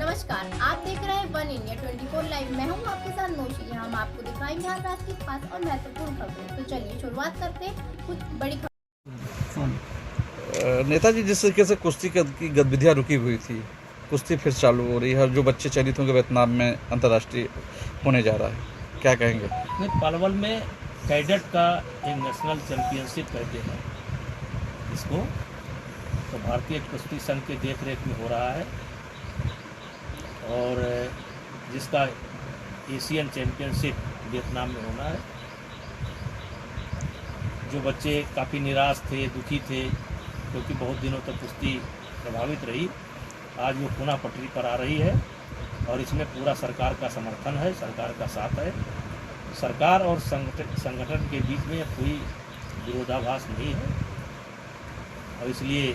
नमस्कार, आप देख रहे हैं वन इंडिया 24 लाइव। मैं हूं आपके साथ नौशी। यहाँ हम आपको दिखाएंगे हर रात की खास और महत्वपूर्ण खबरें। तो चलिए शुरुआत करते हैं कुछ बड़ी खबर। नेताजी, जिस तरीके से कुश्ती की गतिविधियां रुकी हुई थी, कुश्ती फिर चालू हो रही है और जो बच्चे चयनित होंगे वियतनाम में अंतर्राष्ट्रीय होने जा रहा है, क्या कहेंगे? पलवल में कैडेट का एक नेशनल चैंपियनशिप कहते हैं इसको, तो भारतीय कुश्ती संघ के देख रेख में हो रहा है और जिसका एशियन चैंपियनशिप वियतनाम में होना है। जो बच्चे काफ़ी निराश थे, दुखी थे, क्योंकि बहुत दिनों तक कुश्ती प्रभावित रही, आज वो पुनः पटरी पर आ रही है और इसमें पूरा सरकार का समर्थन है, सरकार का साथ है। सरकार और संगठन के बीच में कोई विरोधाभास नहीं है और इसलिए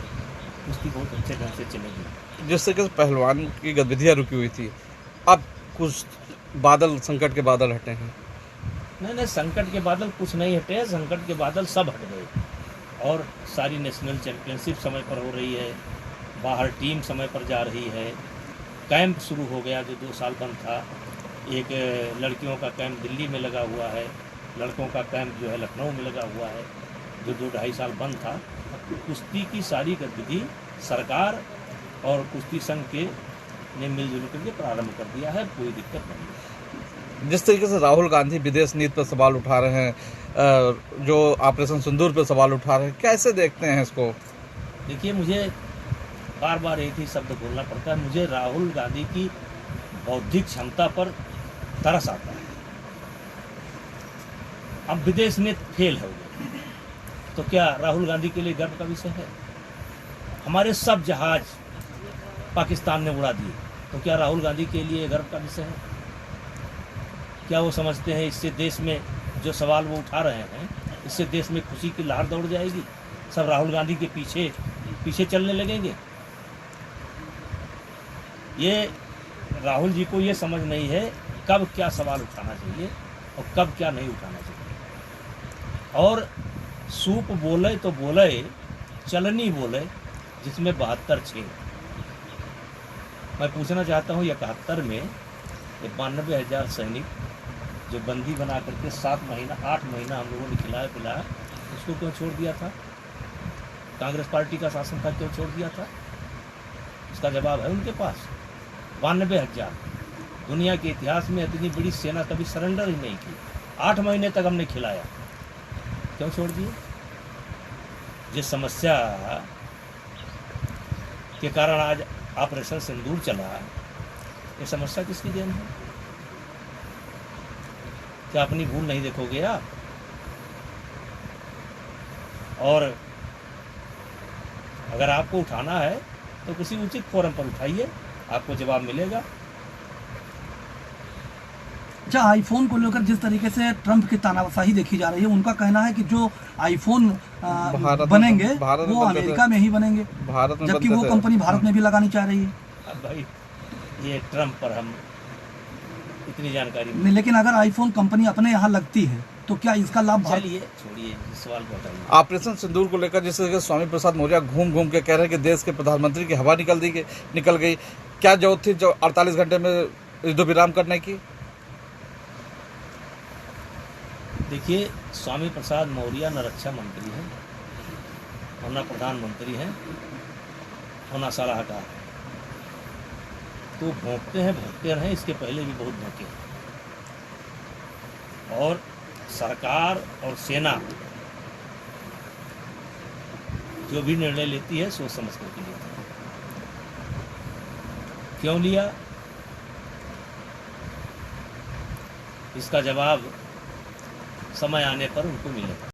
कुश्ती बहुत अच्छे ढंग से चलेगी। जिस तरीके से पहलवान की गतिविधियां रुकी हुई थी, अब कुछ बादल, संकट के बादल हटे हैं। नहीं, संकट के बादल कुछ नहीं हटे, संकट के बादल सब हट गए और सारी नेशनल चैंपियनशिप समय पर हो रही है, बाहर टीम समय पर जा रही है, कैंप शुरू हो गया जो 2 साल बंद था। एक लड़कियों का कैंप दिल्ली में लगा हुआ है, लड़कों का कैंप जो है लखनऊ में लगा हुआ है, जो 2-2.5 साल बंद था। कुश्ती की सारी गतिविधि सरकार और कुश्ती संघ के ने मिलजुल करके प्रारंभ कर दिया है, कोई दिक्कत नहीं है। जिस तरीके से राहुल गांधी विदेश नीति पर सवाल उठा रहे हैं, जो ऑपरेशन सिंदूर पर सवाल उठा रहे हैं, कैसे देखते हैं इसको? देखिए, मुझे बार बार एक ही शब्द बोलना पड़ता है, मुझे राहुल गांधी की बौद्धिक क्षमता पर तरस आता है। अब विदेश नीति फेल हो गई तो क्या राहुल गांधी के लिए गर्व का विषय है? हमारे सब जहाज पाकिस्तान ने उड़ा दिए तो क्या राहुल गांधी के लिए गर्व का विषय है? क्या वो समझते हैं इससे देश में जो सवाल वो उठा रहे हैं, इससे देश में खुशी की लहर दौड़ जाएगी, सब राहुल गांधी के पीछे चलने लगेंगे? ये राहुल जी को ये समझ नहीं है कब क्या सवाल उठाना चाहिए और कब क्या नहीं उठाना चाहिए। और सूप बोले तो बोले, चलनी बोले, जिसमें 72 छेद। मैं पूछना चाहता हूँ 71 में 92,000 सैनिक जो बंदी बना करके 8 महीना हम लोगों ने खिलाया पिलाया, उसको क्यों छोड़ दिया था? कांग्रेस पार्टी का शासन था, क्यों छोड़ दिया था? इसका जवाब है उनके पास। 92,000, दुनिया के इतिहास में इतनी बड़ी सेना कभी सरेंडर ही नहीं की। 8 महीने तक हमने खिलाया, क्यों छोड़ दिए? जिस समस्या के कारण आज ऑपरेशन सिंदूर चला, ये समस्या किसकी देन है? क्या अपनी भूल नहीं देखोगे आप? और अगर आपको उठाना है तो किसी उचित फोरम पर उठाइए, आपको जवाब मिलेगा। अच्छा, आईफोन को लेकर जिस तरीके से ट्रंप की तानाशाही देखी जा रही है, उनका कहना है कि जो आईफोन बनेंगे वो अमेरिका में ही बनेंगे, जबकि वो कंपनी भारत में भी लगानी चाह रही है। अब भाई, ये ट्रंप पर हम इतनी जानकारी नहीं, लेकिन अगर आईफोन कंपनी अपने यहाँ लगती है तो क्या इसका लाभ? चलिए छोड़िए, इस सवाल को हटाइए। ऑपरेशन सिंदूर को लेकर जिस तरीके से स्वामी प्रसाद मौर्य घूम के कह रहे हैं कि देश के प्रधानमंत्री की हवा निकल गई, क्या जरूरत थी जो 48 घंटे में युद्ध विराम करने की? देखिए, स्वामी प्रसाद मौर्य न रक्षा मंत्री हैं और न प्रधानमंत्री हैं और न सलाहकार हैं। तो भोंकते रहे, इसके पहले भी बहुत भोंके। और सरकार और सेना जो भी निर्णय लेती है सोच समझ करके लेती है। क्यों लिया, इसका जवाब समय आने पर उनको मिलेगा।